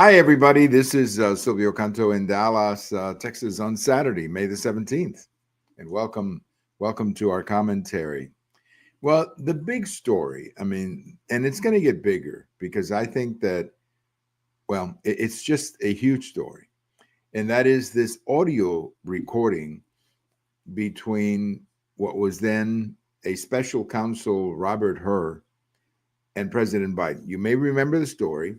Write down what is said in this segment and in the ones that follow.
Hi, everybody. This is Silvio Canto in Dallas, Texas on Saturday, May the 17th. And welcome to our commentary. Well, the big story, and it's going to get bigger because I think that, it's just a huge story. And that is this audio recording between what was then a special counsel, Robert Hurr, and President Biden. You may remember the story.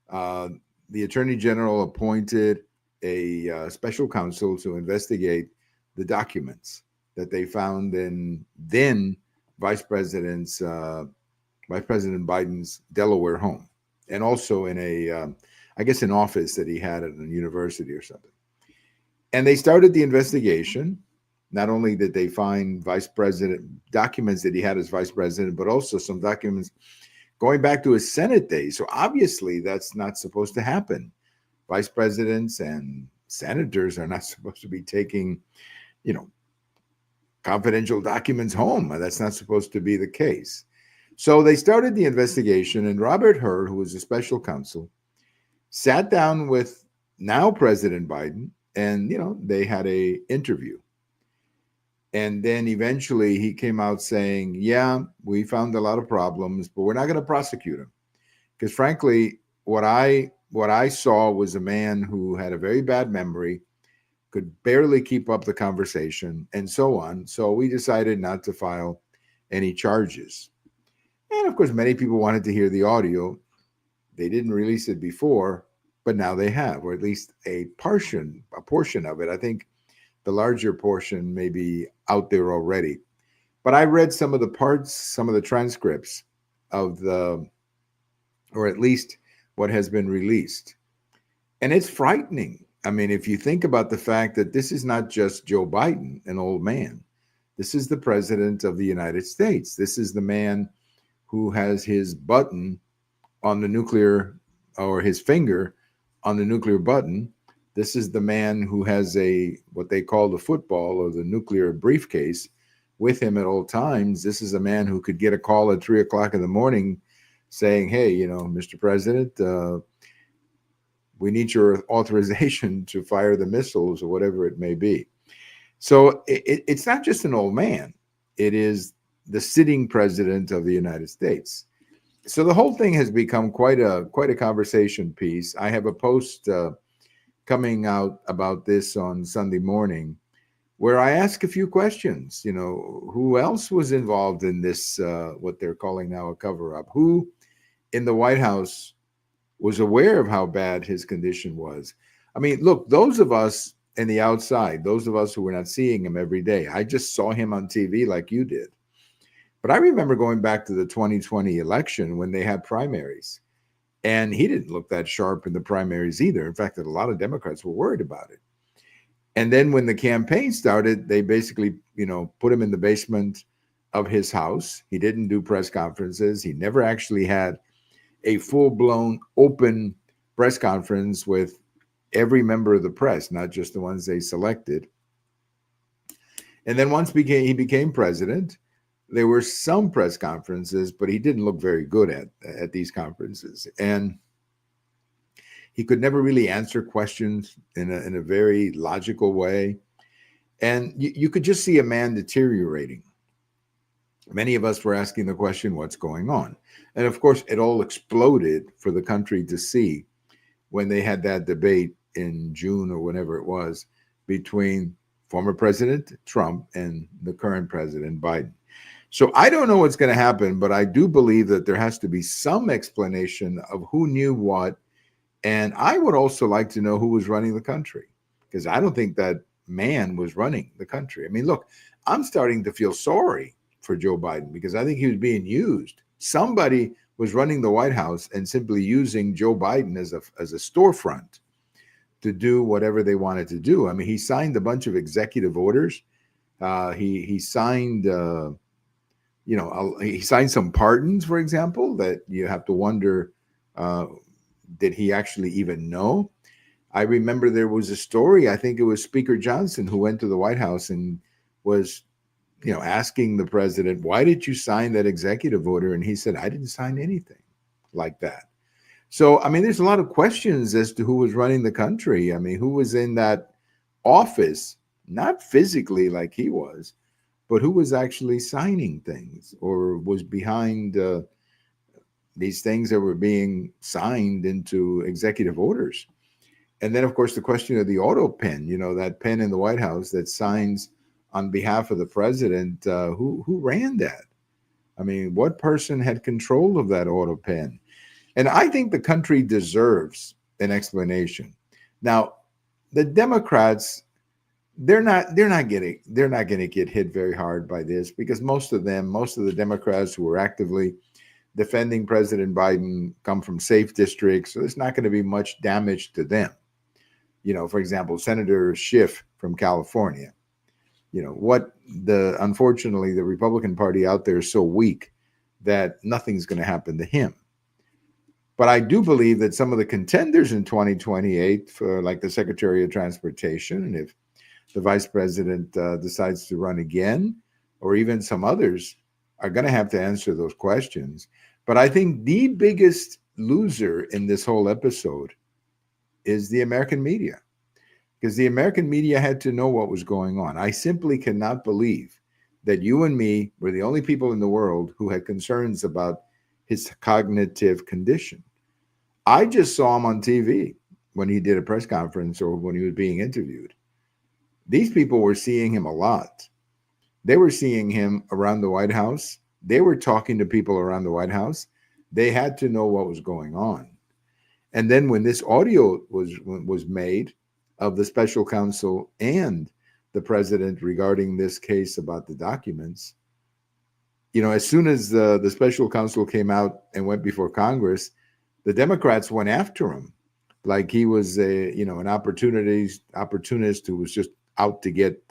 Uh, the Attorney General appointed a special counsel to investigate the documents that they found in then Vice President's Vice President Biden's Delaware home, and also in I guess, an office that he had at a university or something. And they started the investigation. Not only did they find Vice President documents that he had as Vice President, but also some documents going back to his Senate days. So obviously that's not supposed to happen. Vice presidents and senators are not supposed to be taking, confidential documents home. That's not supposed to be the case. So they started the investigation, and Robert Hur, who was a special counsel, sat down with now President Biden, and they had a interview. And then eventually he came out saying, yeah, we found a lot of problems, but we're not going to prosecute him. Because frankly, what I saw was a man who had a very bad memory, could barely keep up the conversation, and so on. So we decided not to file any charges. And of course, many people wanted to hear the audio. They didn't release it before, but now they have, or at least a portion of it. I think the larger portion may be out there already. But I read some of the parts, some of the transcripts of or at least what has been released. And it's frightening. I mean, if you think about the fact that this is not just Joe Biden, an old man. This is the president of the United States. This is the man who has his button on the nuclear, or his finger on the nuclear button. This is the man who has what they call the football, or the nuclear briefcase, with him at all times. This is a man who could get a call at 3:00 in the morning saying, hey, Mr. President, we need your authorization to fire the missiles, or whatever it may be. So it's not just an old man. It is the sitting president of the United States. So the whole thing has become quite a conversation piece. I have a post coming out about this on Sunday morning, where I ask a few questions. Who else was involved in this, what they're calling now a cover-up? Who in the White House was aware of how bad his condition was? I mean, look, those of us in the outside, those of us who were not seeing him every day, I just saw him on TV like you did. But I remember going back to the 2020 election when they had primaries. And he didn't look that sharp in the primaries either. In fact, a lot of Democrats were worried about it. And then when the campaign started, they basically, put him in the basement of his house. He didn't do press conferences. He never actually had a full-blown open press conference with every member of the press, not just the ones they selected. And then once he became president, there were some press conferences, but he didn't look very good at these conferences. And he could never really answer questions in a very logical way. And you could just see a man deteriorating. Many of us were asking the question, what's going on? And of course, it all exploded for the country to see when they had that debate in June or whenever it was between former President Trump and the current President Biden. So I don't know what's going to happen, but I do believe that there has to be some explanation of who knew what. And I would also like to know who was running the country, because I don't think that man was running the country. I mean, look, I'm starting to feel sorry for Joe Biden, because I think he was being used. Somebody was running the White House and simply using Joe Biden as a storefront to do whatever they wanted to do. I mean, he signed a bunch of executive orders. He signed... he signed some pardons, for example, that you have to wonder, did he actually even know? I remember there was a story, I think it was Speaker Johnson, who went to the White House and was, asking the president, why did you sign that executive order? And he said, I didn't sign anything like that. So, I mean, there's a lot of questions as to who was running the country. I mean, who was in that office, not physically like he was, but who was actually signing things or was behind these things that were being signed into executive orders. And then, of course, the question of the auto pen, that pen in the White House that signs on behalf of the president, who ran that? I mean, what person had control of that auto pen? And I think the country deserves an explanation. Now, the Democrats, they're not going to get hit very hard by this because most of the Democrats who are actively defending President Biden come from safe districts, so there's not going to be much damage to them. For example, Senator Schiff from California. Unfortunately, the Republican Party out there is so weak that nothing's going to happen to him. But I do believe that some of the contenders in 2028, for like the Secretary of Transportation, and if the Vice President decides to run again, or even some others, are going to have to answer those questions. But I think the biggest loser in this whole episode is the American media, because the American media had to know what was going on. I simply cannot believe that you and me were the only people in the world who had concerns about his cognitive condition. I just saw him on TV when he did a press conference or when he was being interviewed. These people were seeing him a lot. They were seeing him around the White House. They were talking to people around the White House. They had to know what was going on. And then when this audio was made of the special counsel and the president regarding this case about the documents, as soon as the special counsel came out and went before Congress, the Democrats went after him like he was an opportunist who was just out to get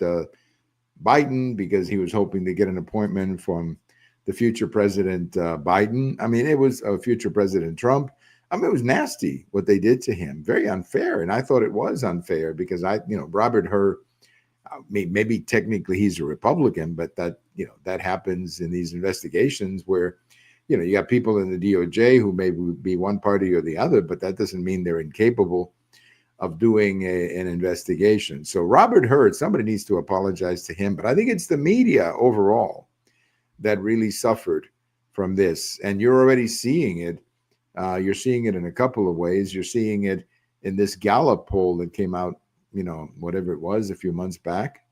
Biden because he was hoping to get an appointment from the future President Biden. I mean, it was future President Trump. I mean, it was nasty what they did to him. Very unfair. And I thought it was unfair because Robert Hurr, maybe technically he's a Republican, but that happens in these investigations where, you got people in the DOJ who may be one party or the other, but that doesn't mean they're incapable of doing an investigation. So Robert Hurd, somebody needs to apologize to him, but I think it's the media overall that really suffered from this. And you're already seeing it. You're seeing it in a couple of ways. You're seeing it in this Gallup poll that came out, whatever it was a few months back,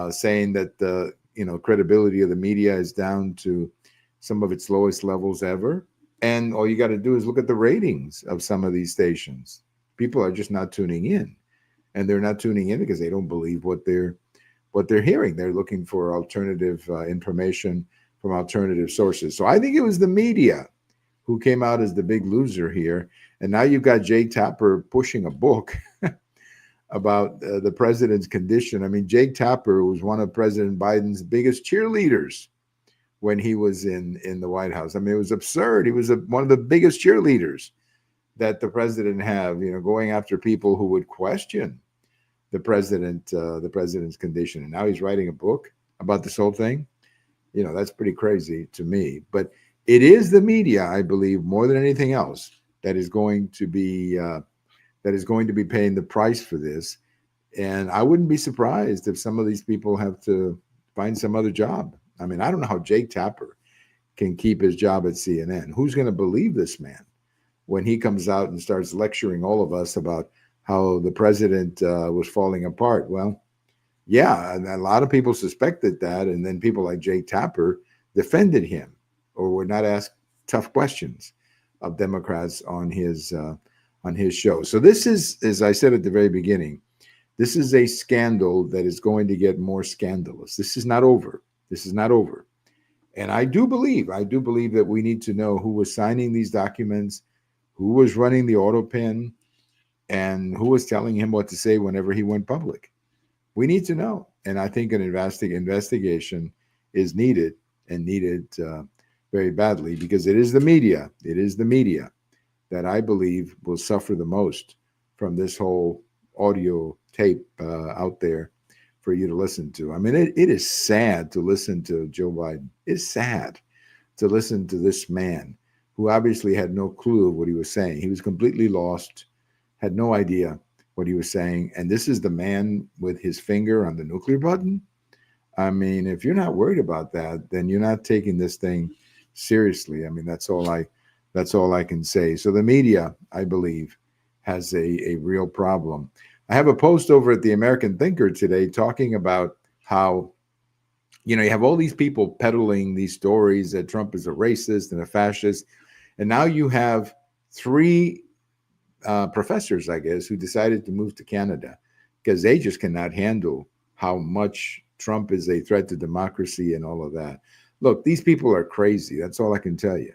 saying that the, credibility of the media is down to some of its lowest levels ever. And all you got to do is look at the ratings of some of these stations. People are just not tuning in, and they're not tuning in because they don't believe what they're hearing. They're looking for alternative information from alternative sources. So I think it was the media who came out as the big loser here. And now you've got Jake Tapper pushing a book about the president's condition. I mean, Jake Tapper was one of President Biden's biggest cheerleaders when he was in the White House. I mean, it was absurd. He was one of the biggest cheerleaders that the president have, going after people who would question the president's condition. And now he's writing a book about this whole thing. That's pretty crazy to me. But it is the media, I believe, more than anything else, that is going to be paying the price for this. And I wouldn't be surprised if some of these people have to find some other job. I mean, I don't know how Jake Tapper can keep his job at CNN. Who's going to believe this man when he comes out and starts lecturing all of us about how the president was falling apart? Well, yeah, a lot of people suspected that, and then people like Jake Tapper defended him or would not ask tough questions of Democrats on his show. So this is, as I said at the very beginning, this is a scandal that is going to get more scandalous. This is not over. This is not over. And I do believe that we need to know who was signing these documents, who was running the auto pen, and who was telling him what to say whenever he went public. We need to know. And I think an investigation is needed, and needed very badly, because it is the media. It is the media that I believe will suffer the most from this whole audio tape out there for you to listen to. I mean, it is sad to listen to Joe Biden. It's sad to listen to this man who obviously had no clue of what he was saying. He was completely lost, had no idea what he was saying. And this is the man with his finger on the nuclear button. I mean, if you're not worried about that, then you're not taking this thing seriously. I mean, that's all I can say. So the media, I believe, has a real problem. I have a post over at the American Thinker today talking about how, you have all these people peddling these stories that Trump is a racist and a fascist. And now you have three professors, I guess, who decided to move to Canada because they just cannot handle how much Trump is a threat to democracy and all of that. Look, these people are crazy. That's all I can tell you.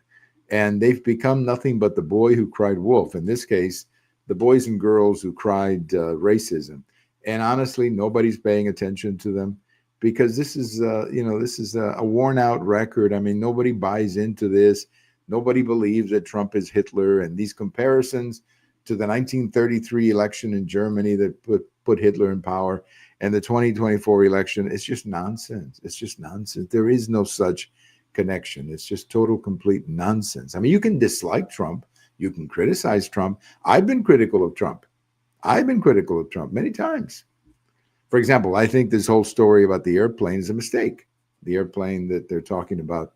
And they've become nothing but the boy who cried wolf. In this case, the boys and girls who cried racism. And honestly, nobody's paying attention to them because this is a worn out record. I mean, nobody buys into this. Nobody believes that Trump is Hitler. And these comparisons to the 1933 election in Germany that put Hitler in power and the 2024 election, it's just nonsense. It's just nonsense. There is no such connection. It's just total, complete nonsense. I mean, you can dislike Trump. You can criticize Trump. I've been critical of Trump. I've been critical of Trump many times. For example, I think this whole story about the airplane is a mistake. The airplane that they're talking about,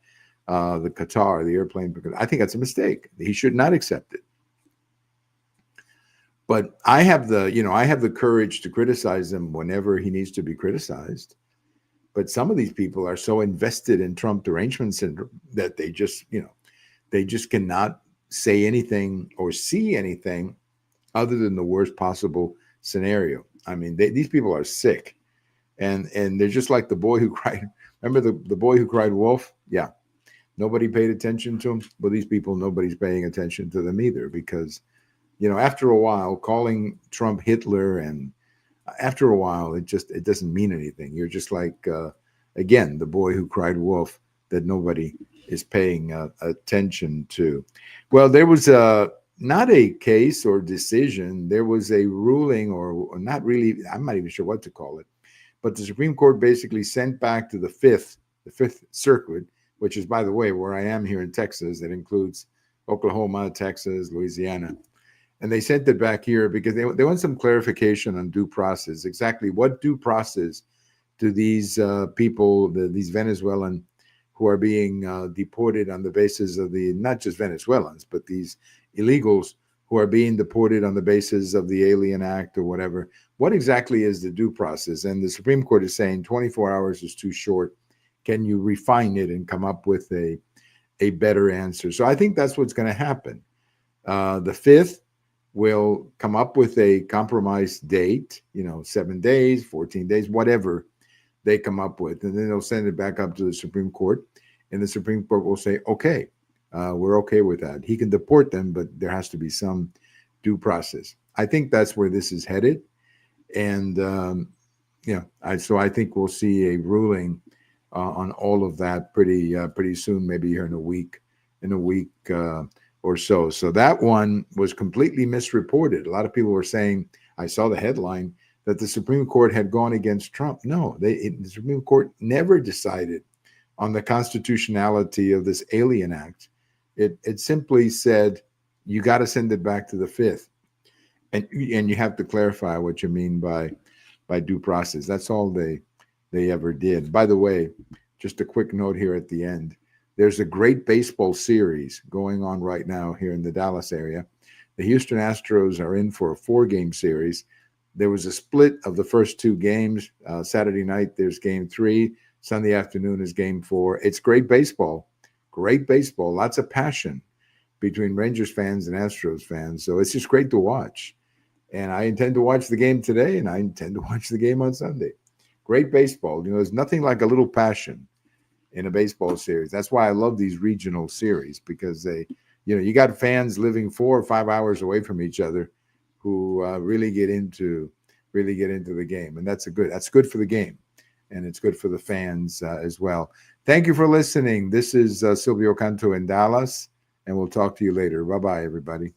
the Qatar, the airplane, I think that's a mistake. He should not accept it. But I have the courage to criticize him whenever he needs to be criticized. But some of these people are so invested in Trump derangement syndrome that they just cannot say anything or see anything other than the worst possible scenario. I mean, these people are sick, and they're just like the boy who cried. Remember the boy who cried wolf? Yeah, nobody paid attention to him. Well, these people, nobody's paying attention to them either because, after a while, calling Trump Hitler, and after a while, it doesn't mean anything. You're just like, again, the boy who cried wolf that nobody is paying attention to. Well, there was not a case or decision. There was a ruling, or not really. I'm not even sure what to call it. But the Supreme Court basically sent back to the Fifth Circuit, which is, by the way, where I am here in Texas. It includes Oklahoma, Texas, Louisiana. And they sent it back here because they want some clarification on due process. Exactly what due process do these people, these Venezuelan who are being deported on the basis of not just Venezuelans, but these illegals who are being deported on the basis of the Alien Act or whatever. What exactly is the due process? And the Supreme Court is saying 24 hours is too short. Can you refine it and come up with a better answer? So I think that's what's going to happen. The Fifth will come up with a compromise date, 7 days, 14 days, whatever they come up with. And then they'll send it back up to the Supreme Court. And the Supreme Court will say, okay, we're okay with that. He can deport them, but there has to be some due process. I think that's where this is headed. And, so I think we'll see a ruling on all of that pretty soon, maybe here in a week or so. So that one was completely misreported. A lot of people were saying, I saw the headline, that the Supreme Court had gone against Trump. No, the Supreme Court never decided on the constitutionality of this Alien Act. It simply said, you got to send it back to the Fifth. And you have to clarify what you mean by due process. That's all they ever did. By the way, just a quick note here at the end. There's a great baseball series going on right now here in the Dallas area. The Houston Astros are in for a 4-game series. There was a split of the first 2 games. Saturday night, there's game 3. Sunday afternoon is game 4. It's great baseball. Great baseball. Lots of passion between Rangers fans and Astros fans. So it's just great to watch. And I intend to watch the game today, and I intend to watch the game on Sunday. Great baseball. There's nothing like a little passion in a baseball series. That's why I love these regional series, because you got fans living 4 or 5 hours away from each other who really get into the game, and that's good for the game, and it's good for the fans as well. Thank you for listening. This is Silvio Canto in Dallas, and we'll talk to you later. Bye bye, everybody.